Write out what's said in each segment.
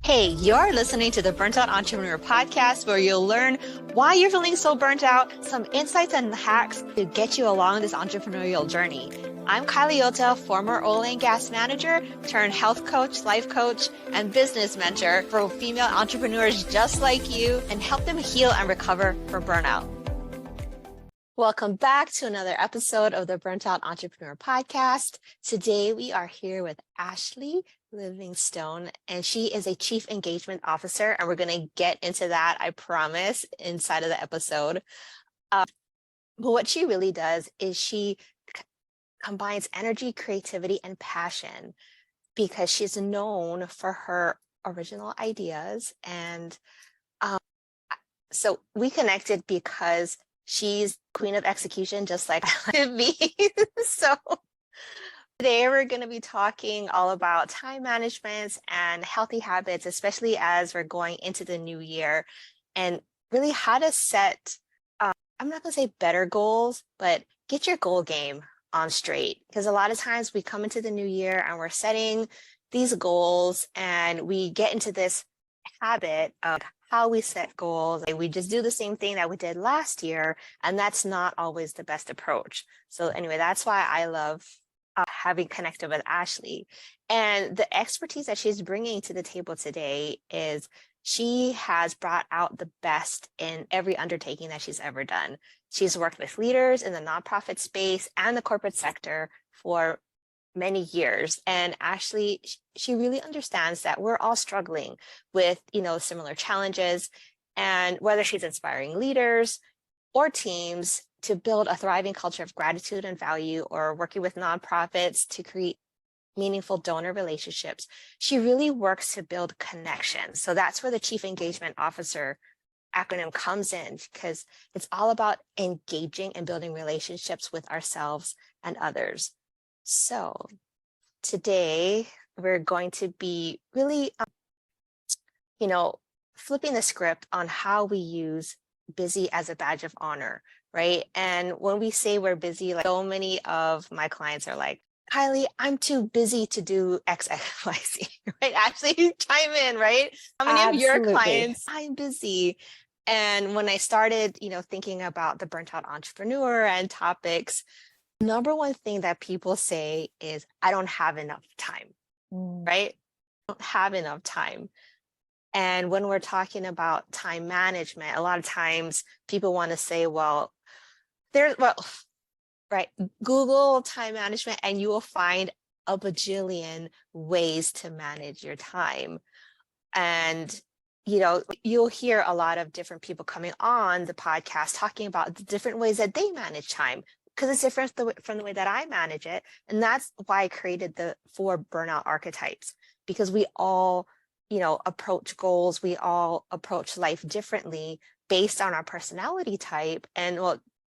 Hey, you're listening to the Burnt Out Entrepreneur podcast, where you'll learn why you're feeling so burnt out, some insights and hacks to get you along this entrepreneurial journey. I'm Kylie Yota, former oil and gas manager turned health coach, life coach, and business mentor for female entrepreneurs just like you, and help them heal and recover from burnout. Welcome back to another episode of the Burnt Out Entrepreneur podcast. Today we are here with Ashlee Livingstone, and she is a Chief Engagement Officer, and we're going to get into that, I promise, inside of the episode. But what she really does is she combines energy, creativity, and passion, because she's known for her original ideas. And so we connected because she's queen of execution, just like I like to be. So today we're going to be talking all about time management and healthy habits, especially as we're going into the new year, and really how to set, I'm not going to say better goals, but get your goal game on straight. Because a lot of times we come into the new year and we're setting these goals and we get into this habit of how we set goals. We just do the same thing that we did last year, and that's not always the best approach. So anyway, that's why I love having connected with Ashlee. And the expertise that she's bringing to the table today is she has brought out the best in every undertaking that she's ever done. She's worked with leaders in the nonprofit space and the corporate sector for many years. And Ashlee, she really understands that we're all struggling with, similar challenges, and whether she's inspiring leaders or teams to build a thriving culture of gratitude and value, or working with nonprofits to create meaningful donor relationships, she really works to build connections. So that's where the Chief Engagement Officer acronym comes in, because it's all about engaging and building relationships with ourselves and others. So today we're going to be really, flipping the script on how we use busy as a badge of honor, right? And when we say we're busy, like, so many of my clients are like, Kylie, I'm too busy to do X, Y, Z, right? Actually, chime in, right? How many Absolutely. of your clients, I'm busy? And when I started, thinking about the burnt out entrepreneur and topics, number one thing that people say is, I don't have enough time, right? I don't have enough time. And when we're talking about time management, a lot of times people want to say, right, Google time management and you will find a bajillion ways to manage your time. And you'll hear a lot of different people coming on the podcast talking about the different ways that they manage time, because it's different from the way that I manage it. And that's why I created the 4 burnout archetypes, because we all, approach goals. We all approach life differently based on our personality type. And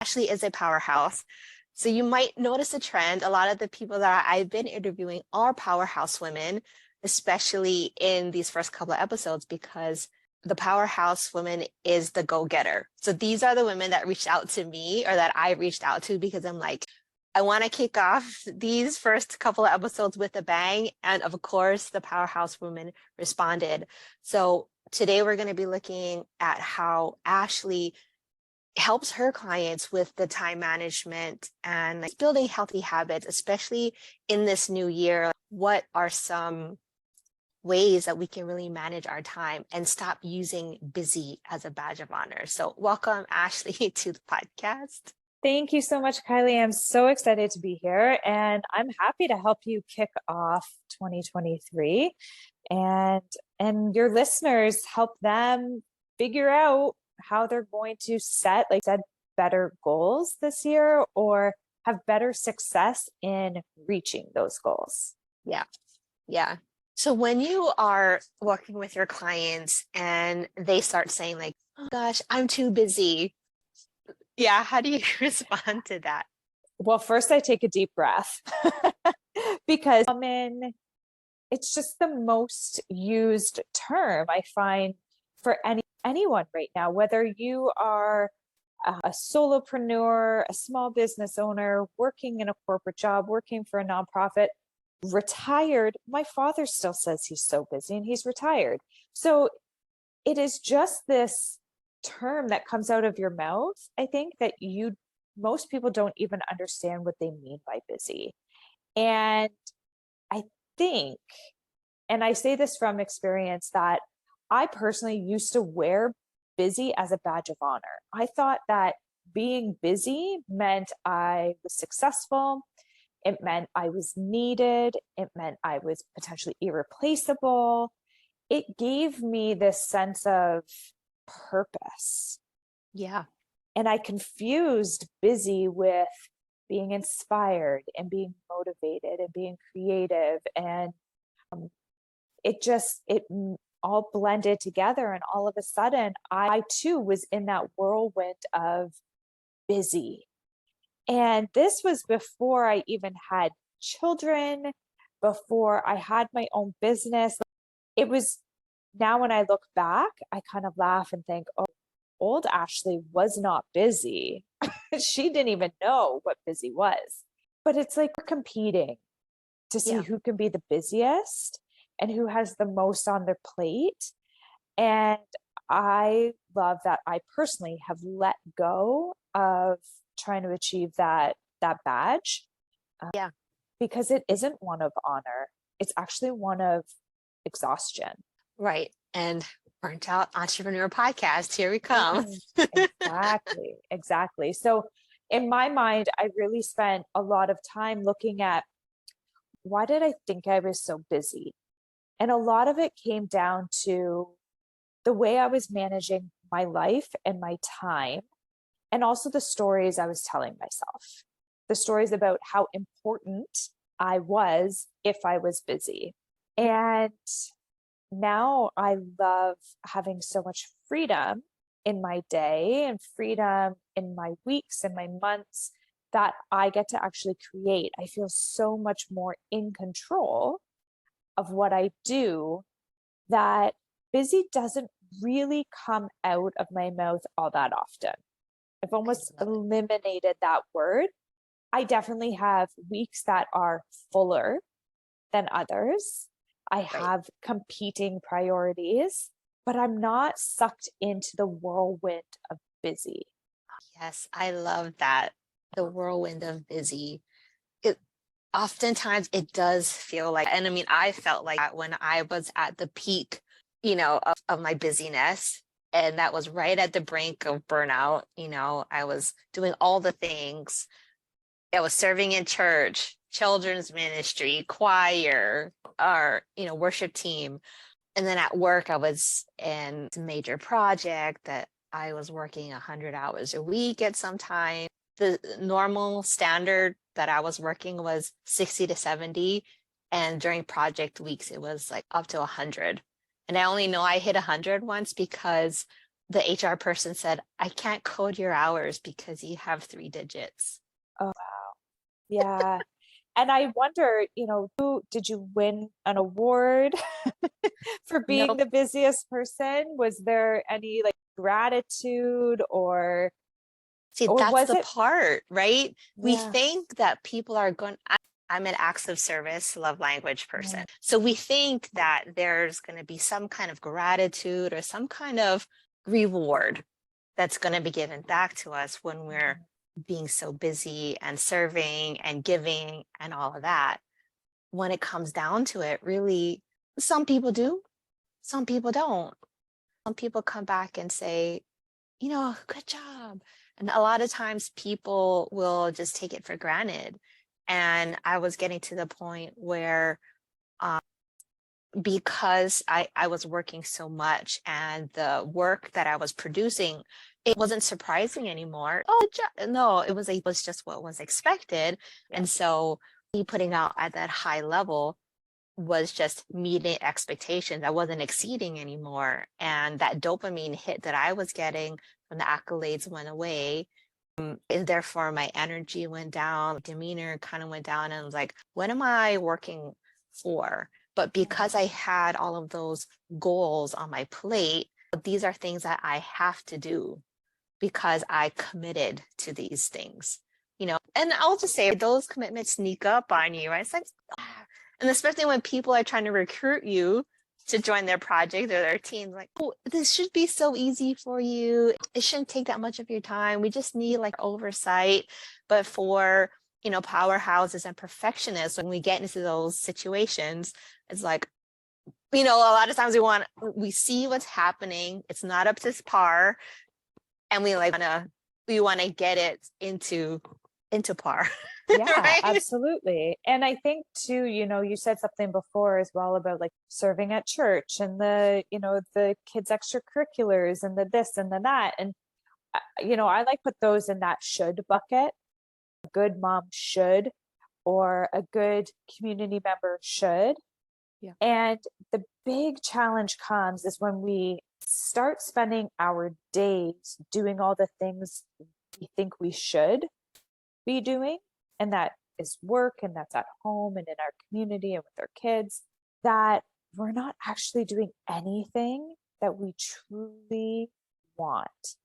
Ashlee is a powerhouse. So you might notice a trend. A lot of the people that I've been interviewing are powerhouse women, especially in these first couple of episodes, because the powerhouse woman is the go-getter. So these are the women that reached out to me, or that I reached out to, because I'm like, I want to kick off these first couple of episodes with a bang. And of course, the powerhouse woman responded. So today we're going to be looking at how Ashlee helps her clients with the time management and building healthy habits, especially in this new year. What are some ways that we can really manage our time and stop using busy as a badge of honor? So welcome, Ashlee, to the podcast. Thank you so much, Kylie. I'm so excited to be here, and I'm happy to help you kick off 2023 and your listeners, help them figure out how they're going to set better goals this year, or have better success in reaching those goals. Yeah. So when you are working with your clients and they start saying like, oh gosh, I'm too busy. Yeah. How do you respond to that? Well, first I take a deep breath because it's just the most used term I find for anyone right now, whether you are a solopreneur, a small business owner, working in a corporate job, working for a nonprofit. retired. My father still says he's so busy and he's retired. So it is just this term that comes out of your mouth, I think, that most people don't even understand what they mean by busy. And I think, and I say this from experience, that I personally used to wear busy as a badge of honor. I thought that being busy meant I was successful. It meant I was needed. It meant I was potentially irreplaceable. It gave me this sense of purpose. Yeah. And I confused busy with being inspired and being motivated and being creative. And it all blended together. And all of a sudden, I too was in that whirlwind of busy. And this was before I even had children, before I had my own business. It was now when I look back, I kind of laugh and think, oh, old Ashlee was not busy. She didn't even know what busy was. But it's like we're competing to see who can be the busiest and who has the most on their plate. And I love that I personally have let go of trying to achieve that badge. Because it isn't one of honor. It's actually one of exhaustion. Right. And Burnt Out Entrepreneur Podcast, here we come. Exactly. So in my mind, I really spent a lot of time looking at, why did I think I was so busy? And a lot of it came down to the way I was managing my life and my time, and also the stories I was telling myself, the stories about how important I was if I was busy. And now I love having so much freedom in my day and freedom in my weeks and my months that I get to actually create. I feel so much more in control of what I do, that busy doesn't really come out of my mouth all that often. I've almost eliminated that word. I definitely have weeks that are fuller than others. I have competing priorities, but I'm not sucked into the whirlwind of busy. Yes, I love that. The whirlwind of busy. Oftentimes it does feel like, and I mean, I felt like that when I was at the peak, of my busyness. And that was right at the brink of burnout. I was doing all the things. I was serving in church, children's ministry, choir, our, worship team. And then at work, I was in a major project that I was working 100 hours a week at some time. The normal standard that I was working was 60 to 70. And during project weeks, it was like up to 100. And I only know I hit 100 once because the HR person said, I can't code your hours because you have 3 digits. Oh, wow. Yeah. And I wonder, did you win an award for being the busiest person? Was there any like gratitude or... See, that's the part, right? Yeah. We think that people are going, I'm an acts of service, love language person. Yeah. So we think that there's going to be some kind of gratitude or some kind of reward that's going to be given back to us when we're being so busy and serving and giving and all of that. When it comes down to it, really, some people do, some people don't. Some people come back and say, good job. And a lot of times people will just take it for granted. And I was getting to the point where because I was working so much and the work that I was producing, it wasn't surprising anymore. Oh, no, it was just what was expected. And so me putting out at that high level was just meeting expectations. I wasn't exceeding anymore. And that dopamine hit that I was getting from the accolades went away. And therefore, my energy went down, demeanor kind of went down. And I was like, what am I working for? But because I had all of those goals on my plate, these are things that I have to do because I committed to these things, and I'll just say those commitments sneak up on you. It's like, And especially when people are trying to recruit you to join their project or their team, like, oh, this should be so easy for you. It shouldn't take that much of your time. We just need like oversight. But for, powerhouses and perfectionists, when we get into those situations, it's like, a lot of times we see what's happening. It's not up to par. And we want to get it into par. Yeah, right? absolutely. And I think too, you said something before as well about like serving at church and the kids' extracurriculars and the this and the that. And, I like put those in that should bucket. A good mom should, or a good community member should. Yeah. And the big challenge comes is when we start spending our days doing all the things we think we should be doing, and that is work, and that's at home and in our community and with our kids, that we're not actually doing anything that we truly want.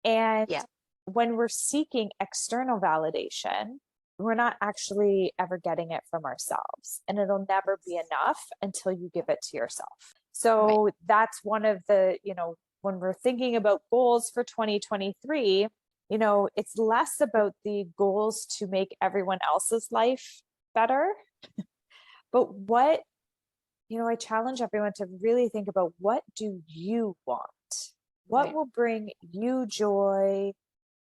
And Yeah. when we're seeking external validation, we're not actually ever getting it from ourselves, and it'll never be enough until you give it to yourself. So Right. that's one of the, when we're thinking about goals for 2023, it's less about the goals to make everyone else's life better, but what, I challenge everyone to really think about, what do you want? What Right. will bring you joy,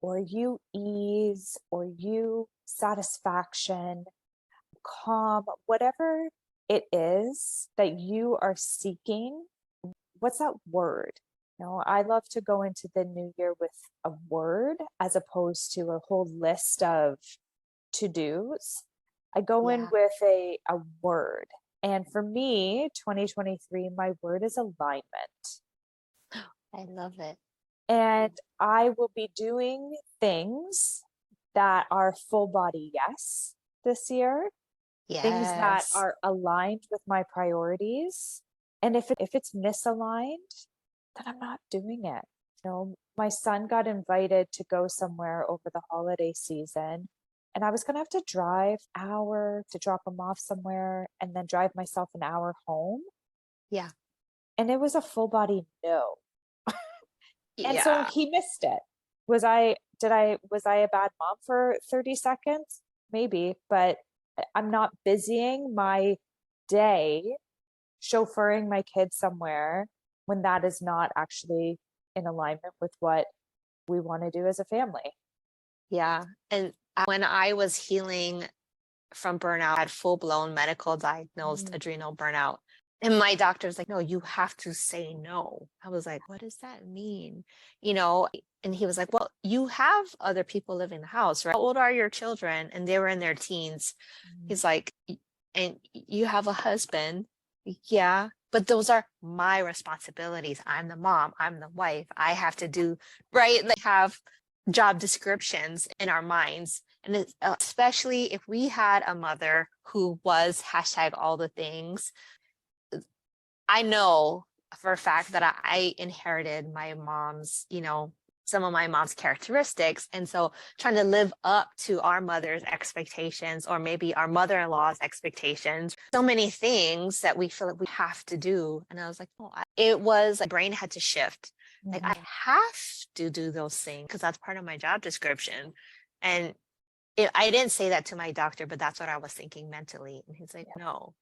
or you ease, or you satisfaction, calm, whatever it is that you are seeking. What's that word? I love to go into the new year with a word as opposed to a whole list of to-dos. I go in Yeah. with a word. And for me, 2023, my word is alignment. I love it. And I will be doing things that are full body yes this year, things that Yes. are aligned with my priorities. And if it's misaligned, then I'm not doing it. My son got invited to go somewhere over the holiday season, and I was going to have to drive an hour to drop him off somewhere and then drive myself an hour home. Yeah. And it was a full body no. And so Yeah. he missed it. Was I a bad mom for 30 seconds? Maybe, but I'm not busying my day chauffeuring my kids somewhere when that is not actually in alignment with what we want to do as a family. Yeah. And when I was healing from burnout, I had full-blown medical diagnosed adrenal burnout. And my doctor's like, no, you have to say no. I was like, what does that mean? And he was like, well, you have other people living in the house, right? How old are your children? And they were in their teens. He's like, and you have a husband. Yeah, but those are my responsibilities. I'm the mom, I'm the wife. I have to do, right? Like, have job descriptions in our minds. And especially if we had a mother who was hashtag all the things, I know for a fact that I inherited my mom's, some of my mom's characteristics. And so trying to live up to our mother's expectations, or maybe our mother-in-law's expectations, so many things that we feel like we have to do. And I was like, oh, it was, my brain had to shift. Like, I have to do those things because that's part of my job description. And I didn't say that to my doctor, but that's what I was thinking mentally. And he's like, no,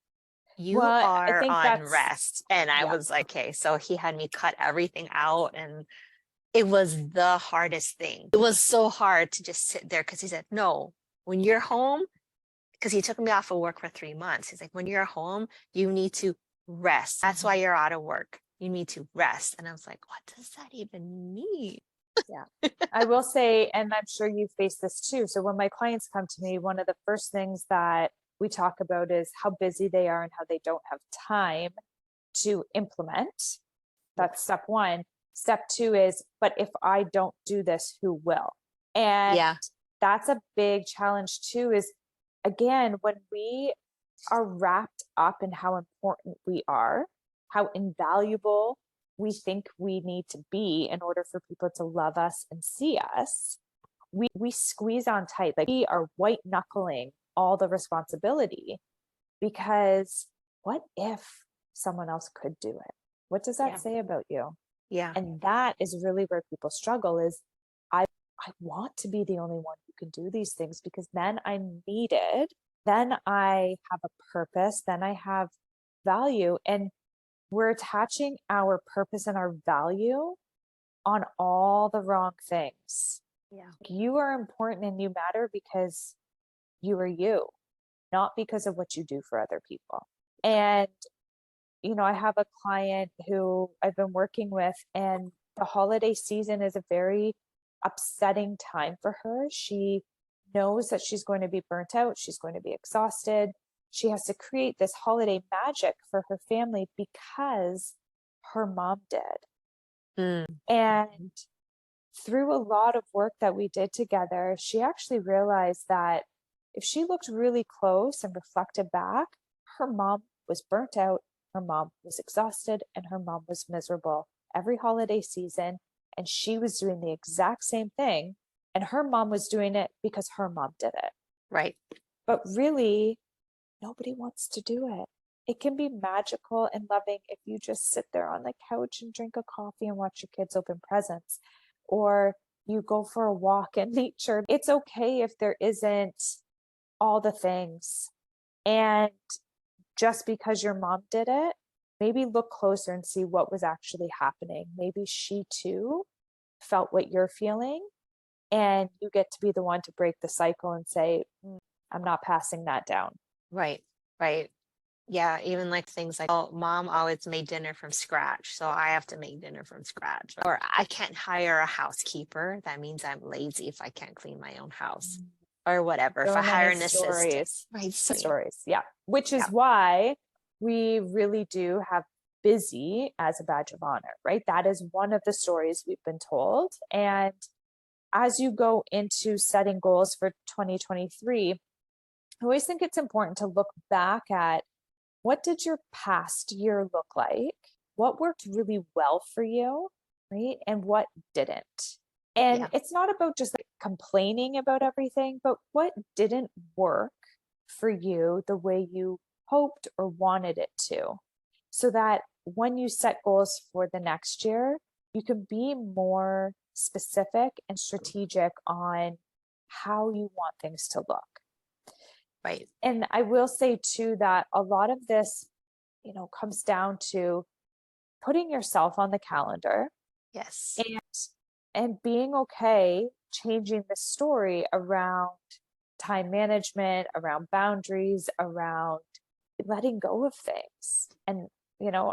you Well, I are think on that's, rest. And I yeah. was like, okay. So he had me cut everything out, and it was the hardest thing. It was so hard to just sit there, because he said, no, when you're home, because he took me off of work for 3 months. He's like, when you're home, you need to rest. That's why you're out of work. You need to rest. And I was like, what does that even mean? Yeah. I will say, and I'm sure you face this too. So when my clients come to me, one of the first things that we talk about is how busy they are and how they don't have time to implement. That's step one. Step two is, but if I don't do this, who will? And Yeah. that's a big challenge too, is again, when we are wrapped up in how important we are, how invaluable we think we need to be in order for people to love us and see us, we squeeze on tight. Like, we are white knuckling all the responsibility. because what if someone else could do it? What does that Yeah. say about you? Yeah. And that is really where people struggle is I want to be the only one who can do these things because then I'm needed, then I have a purpose, then I have value. And we're attaching our purpose and our value on all the wrong things. Yeah. You are important and you matter because you are you, not because of what you do for other people. And, I have a client who I've been working with, and the holiday season is a very upsetting time for her. She knows that she's going to be burnt out, she's going to be exhausted. She has to create this holiday magic for her family because her mom did. Mm. And through a lot of work that we did together, she actually realized that if she looked really close and reflected back, her mom was burnt out, her mom was exhausted, and her mom was miserable every holiday season. And she was doing the exact same thing. And her mom was doing it because her mom did it. Right. But really, nobody wants to do it. It can be magical and loving if you just sit there on the couch and drink a coffee and watch your kids open presents, or you go for a walk in nature. It's okay if there isn't all the things. And just because your mom did it, maybe look closer and see what was actually happening. Maybe she too felt what you're feeling, and you get to be the one to break the cycle and say, I'm not passing that down. Right. Right. Yeah, even like things like, oh, mom always made dinner from scratch, so I have to make dinner from scratch. Or I can't hire a housekeeper. That means I'm lazy if I can't clean my own house or whatever. If So I hire many an assistant. stories. Right. So, Stories. Yeah. Which is yeah. why we really do have busy as a badge of honor, right? That is one of the stories we've been told. And as you go into setting goals for 2023, I always think it's important to look back at what did your past year look like? What worked really well for you, right? And what didn't? And Yeah. it's not about just like complaining about everything, but what didn't work for you the way you hoped or wanted it to. So that when you set goals for the next year, you can be more specific and strategic on how you want things to look. Right. And I will say too that a lot of this, comes down to putting yourself on the calendar Yes. and being okay changing the story around time management, around boundaries, around letting go of things. And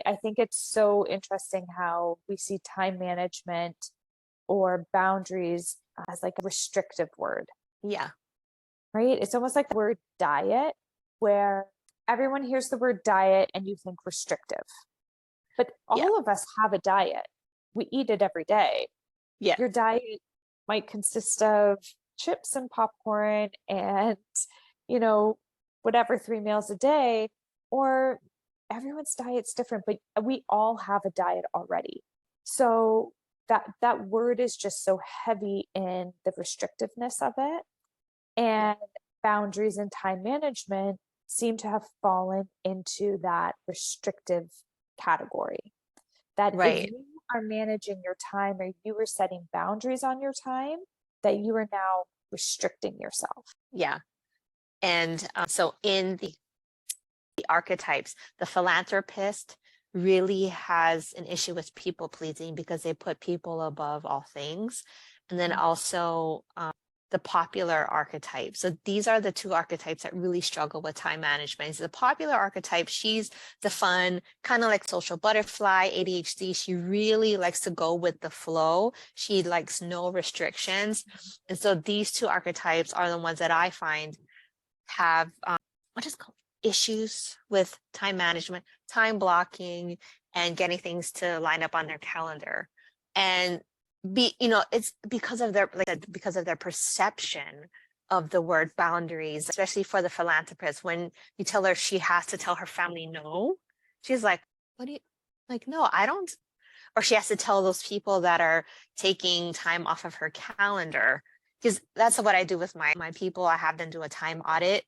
I think it's so interesting how we see time management or boundaries as like a restrictive word. Yeah. Right? It's almost like the word diet, where everyone hears the word diet and you think restrictive. But Yeah. all of us have a diet. We eat it every day. Yeah. Your diet might consist of chips and popcorn and, whatever 3 meals a day, or everyone's diet's different, but we all have a diet already. So that word is just so heavy in the restrictiveness of it. And boundaries and time management seem to have fallen into that restrictive category. That if Right. you are managing your time or you are setting boundaries on your time, that you are now restricting yourself. Yeah. And so in the archetypes, the philanthropist really has an issue with people pleasing because they put people above all things. And then also the popular archetype. So these are the two archetypes that really struggle with time management. So the popular archetype, she's the fun, kind of like social butterfly, ADHD. She really likes to go with the flow. She likes no restrictions. And so these two archetypes are the ones that I find have what is called issues with time management, time blocking, and getting things to line up on their calendar. And it's because of their perception of the word boundaries, especially for the philanthropist. When you tell her she has to tell her family no, she's like, what do you like? No, I don't. Or she has to tell those people that are taking time off of her calendar, because that's what I do with my people. I have them do a time audit.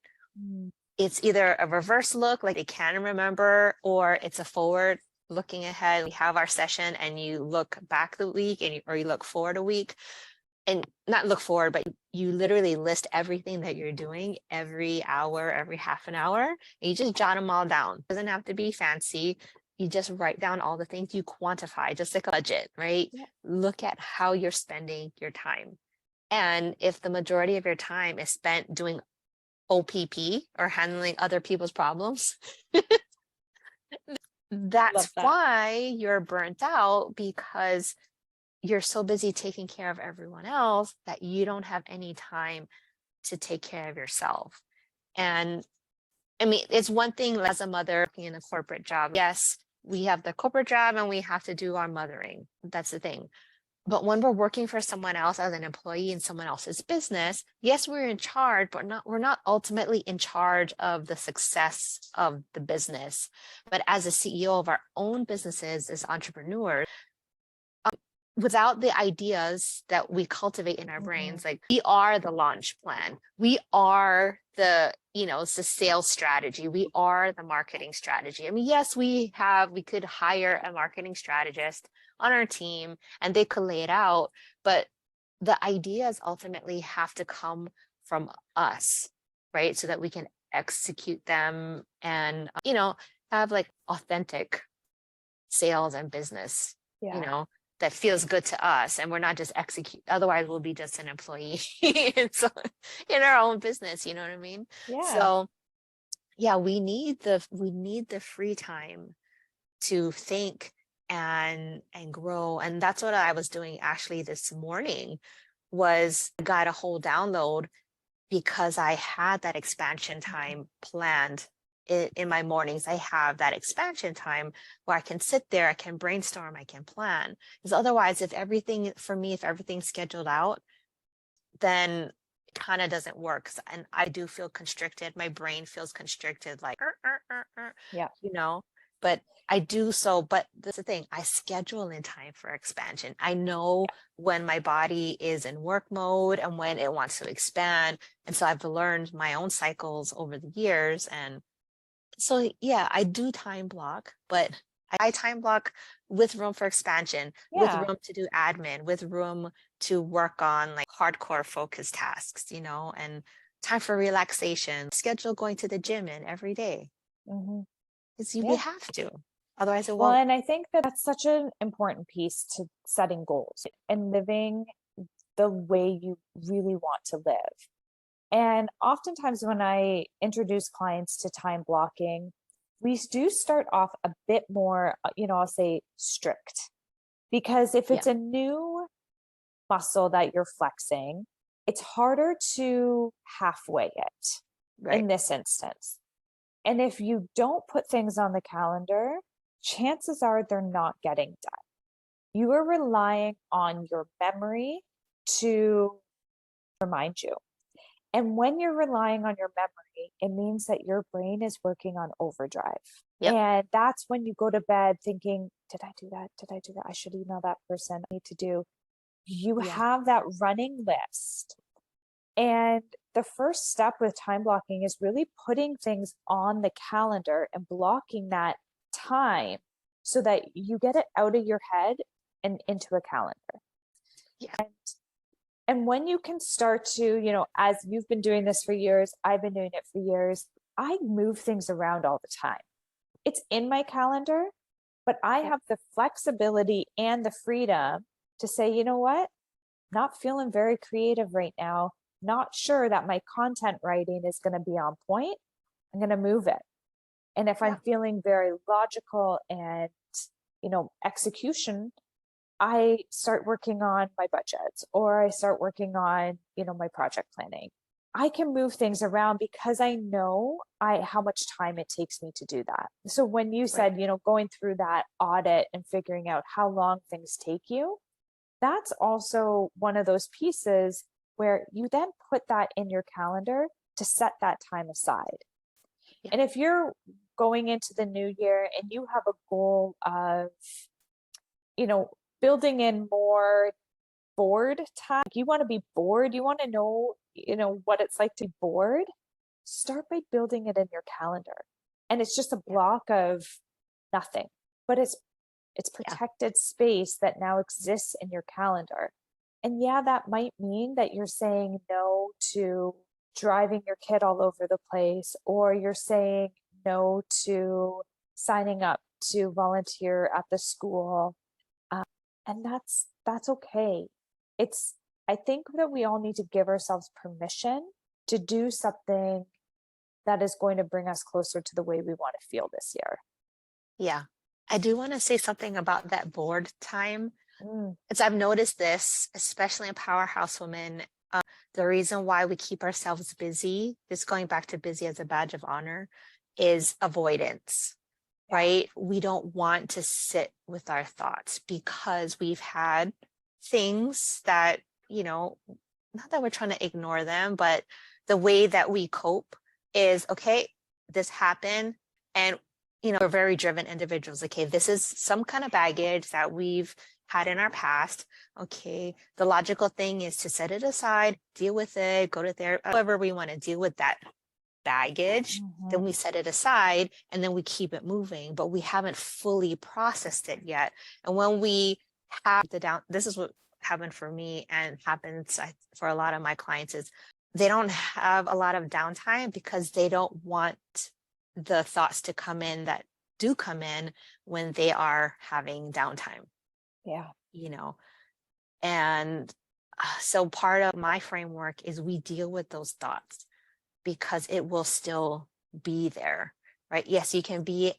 it's either a reverse look, like they can remember, or it's a forward looking ahead. We have our session and you look back the week or you look forward a week, and not look forward, but you literally list everything that you're doing every hour, every half an hour, and you just jot them all down. It doesn't have to be fancy. You just write down all the things you quantify, just like a budget, right? Yeah. Look at how you're spending your time. And if the majority of your time is spent doing OPP or handling other people's problems, Love that's that. why you're burnt out, because you're so busy taking care of everyone else that you don't have any time to take care of yourself. And I mean, it's one thing as a mother working in a corporate job. Yes, we have the corporate job and we have to do our mothering. That's the thing. But when we're working for someone else as an employee in someone else's business, yes, we're in charge, but we're not ultimately in charge of the success of the business. But as a CEO of our own businesses, as entrepreneurs, without the ideas that we cultivate in our brains, like we are the launch plan, we are the, it's the sales strategy, we are the marketing strategy. I mean, yes, we could hire a marketing strategist on our team and they could lay it out, but the ideas ultimately have to come from us, right? So that we can execute them and, have like authentic sales and business, Yeah. that feels good to us, and we're not just execute, otherwise we'll be just an employee so, in our own business, you know what I mean? Yeah. So yeah, we need the free time to think and grow. And that's what I was doing actually this morning, was got a whole download because I had that expansion time planned. In my mornings, I have that expansion time where I can sit there, I can brainstorm, I can plan. Because otherwise, if everything's scheduled out, then it kind of doesn't work. And I do feel constricted. My brain feels constricted, like, Yeah. but I do so. But that's the thing, I schedule in time for expansion. I know when my body is in work mode and when it wants to expand. And so I've learned my own cycles over the years. And so, yeah, I do time block, but I time block with room for expansion, with Yeah. room to do admin, with room to work on like hardcore focus tasks, and time for relaxation, schedule going to the gym in every day. Hmm. Because we Yeah. have to. Otherwise, it Well, won't. and I think that that's such an important piece to setting goals and living the way you really want to live. And oftentimes, when I introduce clients to time blocking, we do start off a bit more, I'll say strict. Because if Yeah, it's a new muscle that you're flexing, it's harder to halfway it right. in this instance. And if you don't put things on the calendar, chances are they're not getting done. You are relying on your memory to remind you. And when you're relying on your memory, it means that your brain is working on overdrive. Yep. And that's when you go to bed thinking, did I do that? Did I do that? I should email that person. I need to do. You Yeah. have that running list. And the first step with time blocking is really putting things on the calendar and blocking that time so that you get it out of your head and into a calendar. Yeah. And when you can start to, as you've been doing this for years, I've been doing it for years, I move things around all the time. It's in my calendar, but I Yep. have the flexibility and the freedom to say, you know what? Not feeling very creative right now. Not sure that my content writing is going to be on point. I'm going to move it. And if I'm Yep. feeling very logical and, execution, I start working on my budgets or I start working on, my project planning. I can move things around because I know how much time it takes me to do that. So when you Right. said, going through that audit and figuring out how long things take you, that's also one of those pieces where you then put that in your calendar to set that time aside. Yeah. And if you're going into the new year and you have a goal of, you know, building in more bored time, you want to be bored, you want to know, what it's like to be bored, start by building it in your calendar. And it's just a block of nothing, but it's Yeah. protected space that now exists in your calendar. And yeah, that might mean that you're saying no to driving your kid all over the place, or you're saying no to signing up to volunteer at the school. And that's okay. It's I think that we all need to give ourselves permission to do something that is going to bring us closer to the way we want to feel this year. Yeah. I do want to say something about that board time. Mm, As I've noticed this, especially in Powerhouse Women, the reason why we keep ourselves busy, this going back to busy as a badge of honor, is avoidance, yeah. right? We don't want to sit with our thoughts because we've had things that, not that we're trying to ignore them, but the way that we cope is, okay, this happened. And, we're very driven individuals. Okay, this is some kind of baggage that we've had in our past. Okay, the logical thing is to set it aside, deal with it, go to therapy, however we want to deal with that baggage. Then Mhm. we set it aside and then we keep it moving, but we haven't fully processed it yet. And when we have this is what happened for me and happens for a lot of my clients, is they don't have a lot of downtime because they don't want the thoughts to come in that do come in when they are having downtime, Yeah. you know. And so part of my framework is we deal with those thoughts because it will still be there, right? Yes, you can be,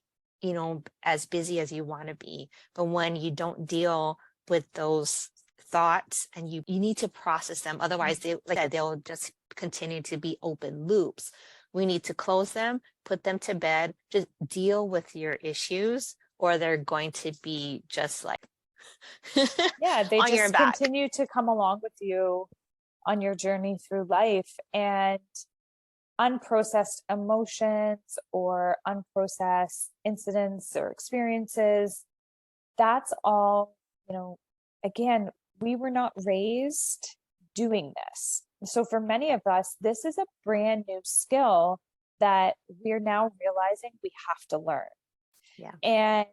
as busy as you want to be, but when you don't deal with those thoughts and you need to process them, otherwise they'll just continue to be open loops. We need to close them, put them to bed, just deal with your issues, or they're going to be just like Yeah, they on your just back. continue to come along with you on your journey through life, and unprocessed emotions or unprocessed incidents or experiences, that's all, again, we were not raised doing this. So for many of us, this is a brand new skill that we're now realizing we have to learn. Yeah. And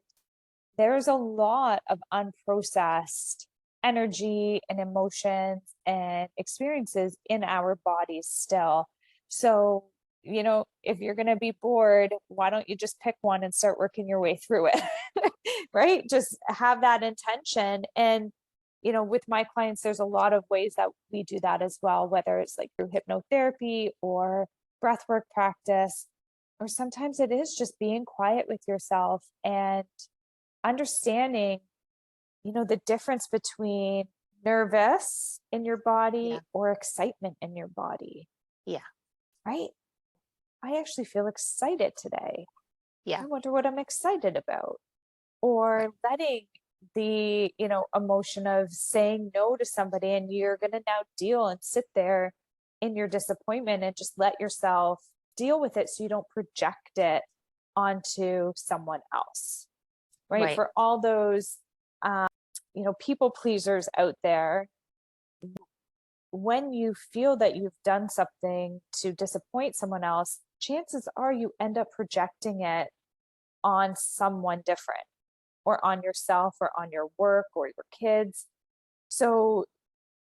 there's a lot of unprocessed energy and emotions and experiences in our bodies still. So, if you're going to be bored, why don't you just pick one and start working your way through it? Right? Just have that intention. And, with my clients, there's a lot of ways that we do that as well, whether it's like through hypnotherapy or breathwork practice, or sometimes it is just being quiet with yourself and understanding, the difference between nervous in your body Yeah. or excitement in your body, Yeah. right? I actually feel excited today. I Yeah. wonder what I'm excited about. Right. Or letting the, emotion of saying no to somebody, and you're going to now deal and sit there in your disappointment and just let yourself deal with it so you don't project it onto someone else, right? Right. For all those people pleasers out there, when you feel that you've done something to disappoint someone else, chances are you end up projecting it on someone different, or on yourself, or on your work, or your kids. So,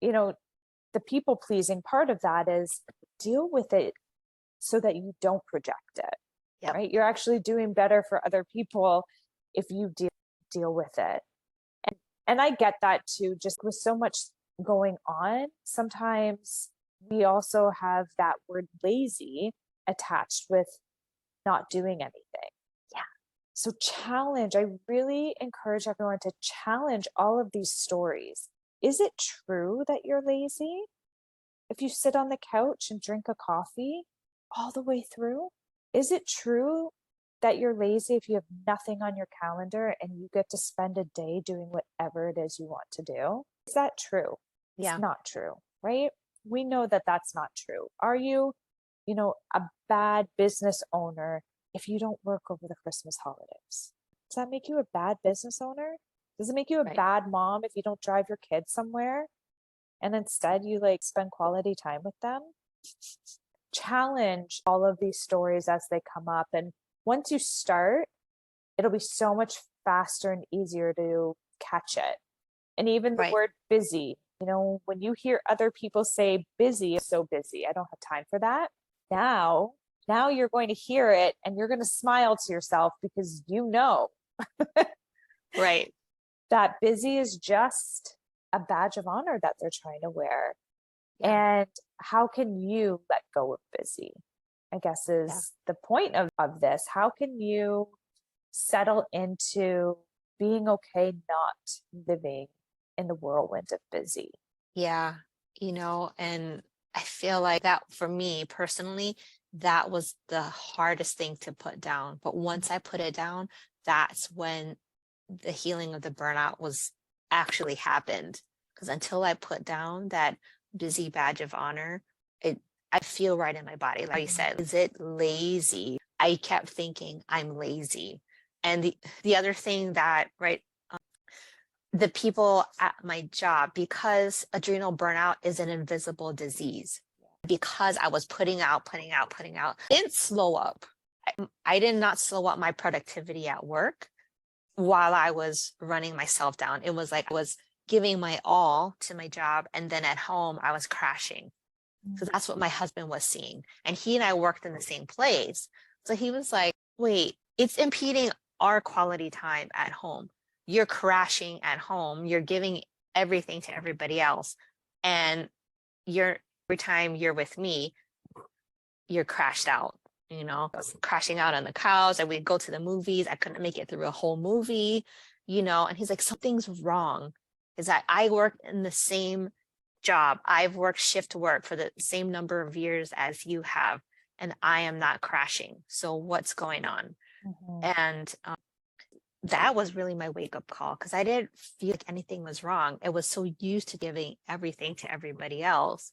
the people pleasing part of that is deal with it so that you don't project it, Yep. right? You're actually doing better for other people if you deal with it. And I get that too, just with so much going on. Sometimes we also have that word lazy attached with not doing anything. Yeah. So challenge, I really encourage everyone to challenge all of these stories. Is it true that you're lazy? If you sit on the couch and drink a coffee all the way through, is it true that you're lazy if you have nothing on your calendar and you get to spend a day doing whatever it is you want to do? Is that true? It's Yeah. not true, right? We know that that's not true. Are you, a bad business owner if you don't work over the Christmas holidays? Does that make you a bad business owner? Does it make you a Right. bad mom if you don't drive your kids somewhere and instead you like spend quality time with them? challenge all of these stories as they come up. And once you start, it'll be so much faster and easier to catch it. And even the Right. word busy, when you hear other people say busy, so busy, I don't have time for that. Now you're going to hear it and you're going to smile to yourself because Right. that busy is just a badge of honor that they're trying to wear. Yeah. And how can you let go of busy? I guess Yeah. is the point of this. How can you settle into being okay not living in the whirlwind of busy? Yeah. And I feel like that for me personally, that was the hardest thing to put down. But once I put it down, that's when the healing of the burnout was actually happened. Because until I put down that busy badge of honor, I feel right in my body. Like you said, is it lazy? I kept thinking I'm lazy. And the other thing that, right, the people at my job, because adrenal burnout is an invisible disease, because I was putting out, it didn't slow up. I did not slow up my productivity at work while I was running myself down. It was like I was giving my all to my job, and then at home I was crashing. So that's what my husband was seeing. And he and I worked in the same place. So he was like, wait, it's impeding our quality time at home. You're crashing at home. You're giving everything to everybody else. And every time you're with me, you're crashed out. I was crashing out on the couch. I would go to the movies. I couldn't make it through a whole movie, and he's like, something's wrong. Is that I work in the same job. I've worked shift work for the same number of years as you have, and I am not crashing. So what's going on? And that was really my wake-up call, because I didn't feel like anything was wrong. I was so used to giving everything to everybody else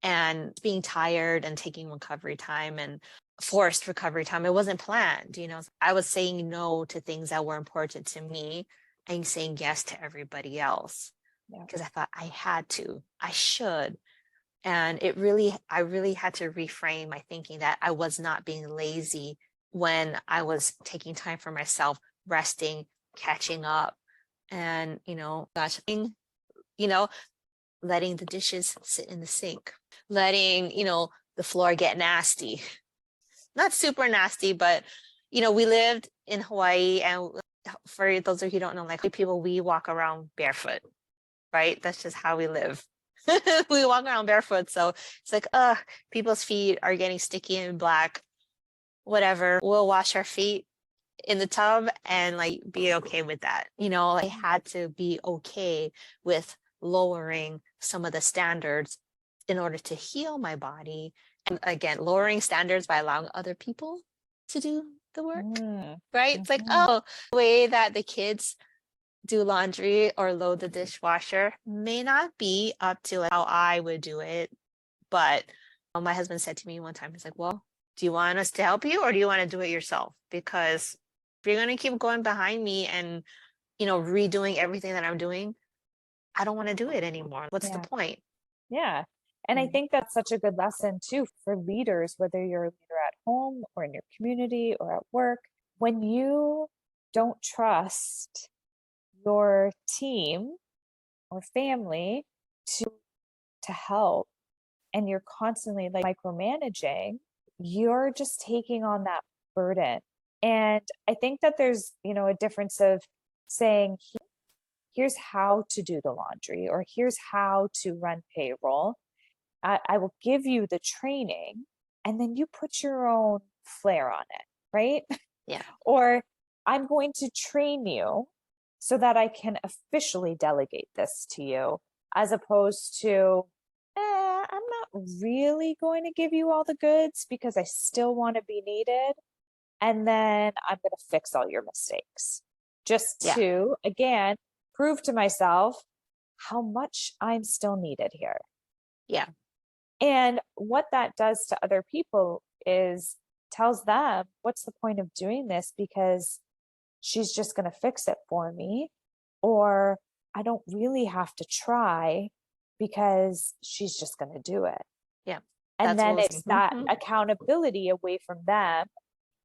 and being tired and taking recovery time and forced recovery time. It wasn't planned. I was saying no to things that were important to me and saying yes to everybody else, because I thought I had to, I should. And I really had to reframe my thinking that I was not being lazy when I was taking time for myself, resting, catching up, and, letting the dishes sit in the sink, letting, the floor get nasty. Not super nasty, but, we lived in Hawaii, and for those of you who don't know, like people, we walk around barefoot, right? That's just how we live. We walk around barefoot. So it's like, people's feet are getting sticky and black, whatever. We'll wash our feet in the tub and like be okay with that. I had to be okay with lowering some of the standards in order to heal my body. And again, lowering standards by allowing other people to do the work, right? It's like, the way that the kids do laundry or load the dishwasher may not be up to how I would do it. But my husband said to me one time, he's like, well, do you want us to help you, or do you want to do it yourself? Because if you're going to keep going behind me and, redoing everything that I'm doing, I don't want to do it anymore. What's the point? Yeah. And I think that's such a good lesson too for leaders, whether you're a leader at home or in your community or at work. When you don't trust your team or family to help, and you're constantly like micromanaging, you're just taking on that burden. And I think that there's, a difference of saying, here's how to do the laundry, or here's how to run payroll. I will give you the training, and then you put your own flair on it, right? Yeah. Or I'm going to train you so that I can officially delegate this to you, as opposed to, I'm not really going to give you all the goods because I still want to be needed. And then I'm going to fix all your mistakes just to, again, prove to myself how much I'm still needed here. Yeah. And what that does to other people is tells them, what's the point of doing this? Because she's just going to fix it for me, or I don't really have to try because she's just going to do it. Yeah. And That's then awesome. it's that accountability away from them.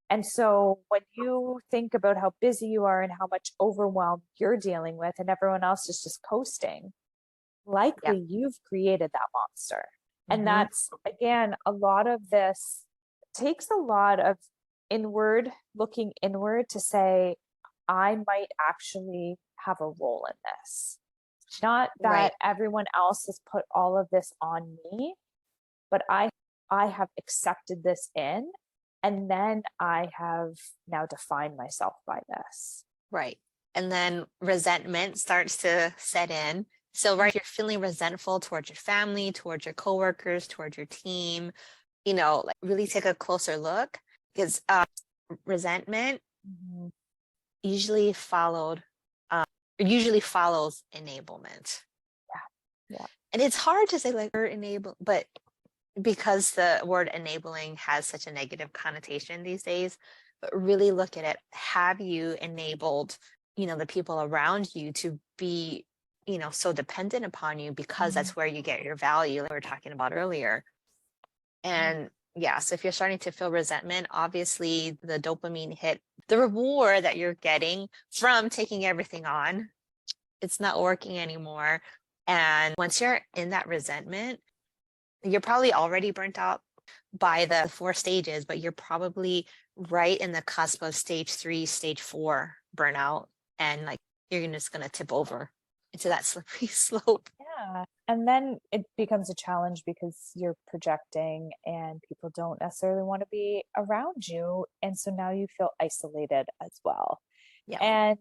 And so when you think about how busy you are and how much overwhelm you're dealing with, and everyone else is just coasting, Yeah. likely you've created that monster. And Mm-hmm. that's, again, a lot of this takes a lot of looking inward to say, I might actually have a role in this. Not Right. that everyone else has put all of this on me, but I have accepted this in, and then I have now defined myself by this. Right. And then resentment starts to set in. So, right, you're feeling resentful towards your family, towards your coworkers, towards your team, like really take a closer look, because resentment Mhm. usually followed, usually follows enablement. Yeah. And it's hard to say like we're enable, but because the word enabling has such a negative connotation these days, but really look at it. Have you enabled, the people around you to be, so dependent upon you, because that's where you get your value, like we were talking about earlier. And yeah, so if you're starting to feel resentment, obviously the dopamine hit, the reward that you're getting from taking everything on, it's not working anymore. And once you're in that resentment, you're probably already burnt out by the 4 stages, but you're probably right in the cusp of stage 3, stage 4 burnout. And like you're just going to tip over into that slippery slope. Yeah. And then it becomes a challenge because you're projecting and people don't necessarily want to be around you. And so now you feel isolated as well. Yeah. And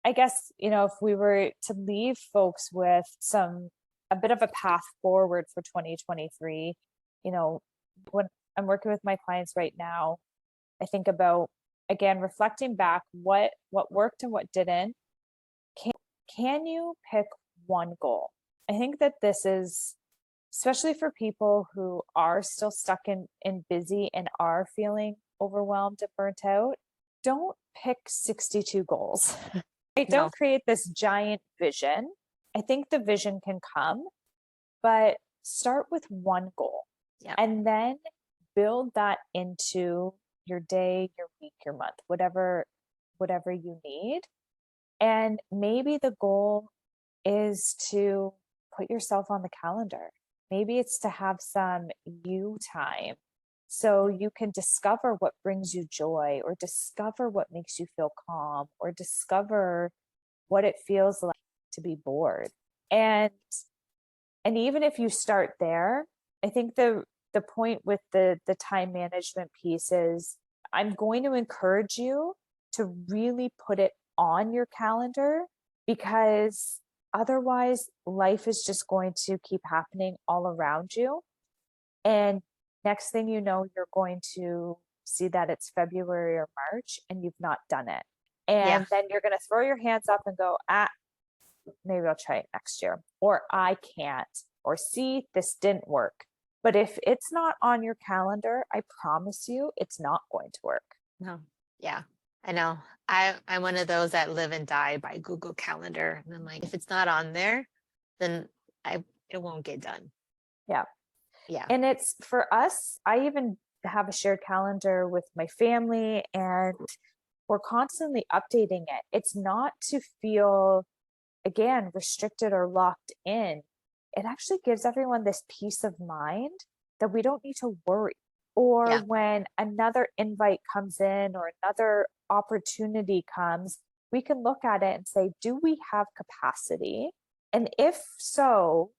I guess, if we were to leave folks with a bit of a path forward for 2023, when I'm working with my clients right now, I think about, again, reflecting back what worked and what didn't. Can you pick one goal? I think that this is, especially for people who are still stuck in busy and are feeling overwhelmed and burnt out, don't pick 62 goals. Right? No. Don't create this giant vision. I think the vision can come, but start with one goal. Yeah. And then build that into your day, your week, your month, whatever you need. And maybe the goal is to put yourself on the calendar. Maybe it's to have some you time so you can discover what brings you joy, or discover what makes you feel calm, or discover what it feels like to be bored. And even if you start there, I think the point with the time management piece is, I'm going to encourage you to really put it on your calendar, because otherwise life is just going to keep happening all around you. And next thing you know, you're going to see that it's February or March and you've not done it. And then you're going to throw your hands up and go, maybe I'll try it next year, or I can't, or see, this didn't work. But if it's not on your calendar, I promise you it's not going to work. No. Yeah. I know. I'm one of those that live and die by Google Calendar. And I'm like, if it's not on there, then it won't get done. Yeah. Yeah. And it's for us, I even have a shared calendar with my family, and we're constantly updating it. It's not to feel, again, restricted or locked in. It actually gives everyone this peace of mind that we don't need to worry. Or when another invite comes in or another opportunity comes, we can look at it and say, do we have capacity? And if so,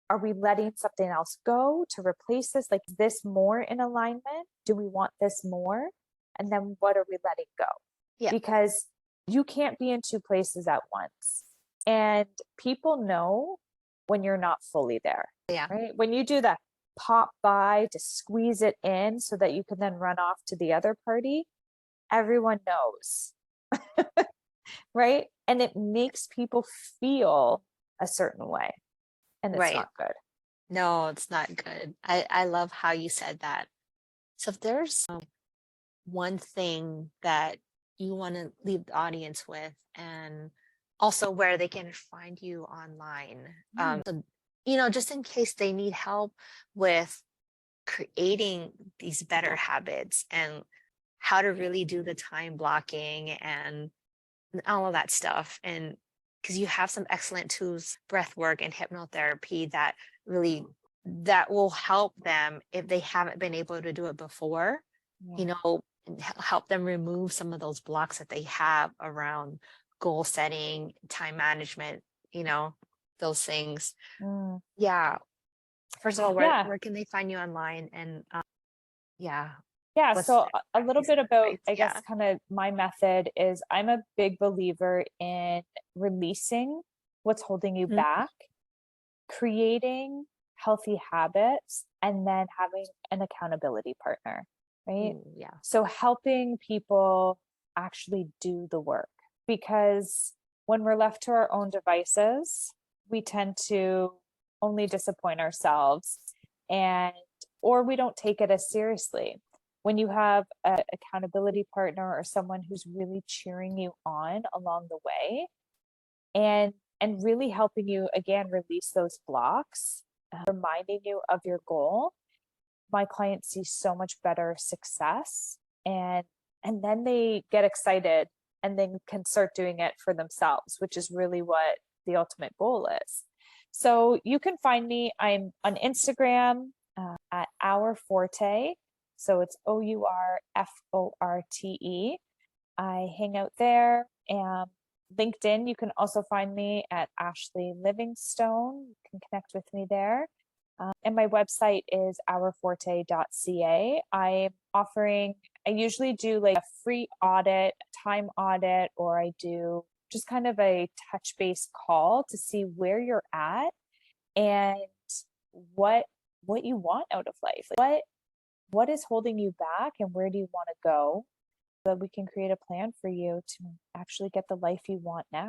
are we letting something else go to replace this? Like, is this more in alignment? Do we want this more? And then what are we letting go? Yeah. Because you can't be in 2 places at once. And people know when you're not fully there. Yeah. Right? When you do that pop by to squeeze it in so that you can then run off to the other party, everyone knows. Right? And it makes people feel a certain way. And it's not good. No, it's not good. I love how you said that. So if there's one thing that you want to leave the audience with, and also where they can find you online, so, just in case they need help with creating these better habits and how to really do the time blocking and all of that stuff. And because you have some excellent tools, breath work and hypnotherapy that really that will help them if they haven't been able to do it before, Yeah. you know, and help them remove some of those blocks that they have around goal setting, time management, you know, those things. Mm. Yeah. First of all, Yeah. where can they find you online? And yeah, Yeah. what's So the a little piece of bit about, advice? I Yeah. guess, kind of my method is I'm a big believer in releasing what's holding you Mhm. back, creating healthy habits, and then having an accountability partner, right? Ooh, yeah. So helping people actually do the work, because when we're left to our own devices, we tend to only disappoint ourselves, and or we don't take it as seriously. When you have an accountability partner or someone who's really cheering you on along the way, and really helping you again release those blocks, reminding you of your goal, my clients see so much better success, and then they get excited and then can start doing it for themselves, which is really what the ultimate goal is. So you can find me, I'm on Instagram at OurForte, so it's OurForte. I hang out there. And LinkedIn, you can also find me at Ashlee Livingstone. You can connect with me there. And my website is OurForte.ca. I'm offering, I usually do like a free audit, time audit, or I do just kind of a touch base call to see where you're at and what you want out of life. Like what is holding you back and where do you want to go, so that we can create a plan for you to actually get the life you want now.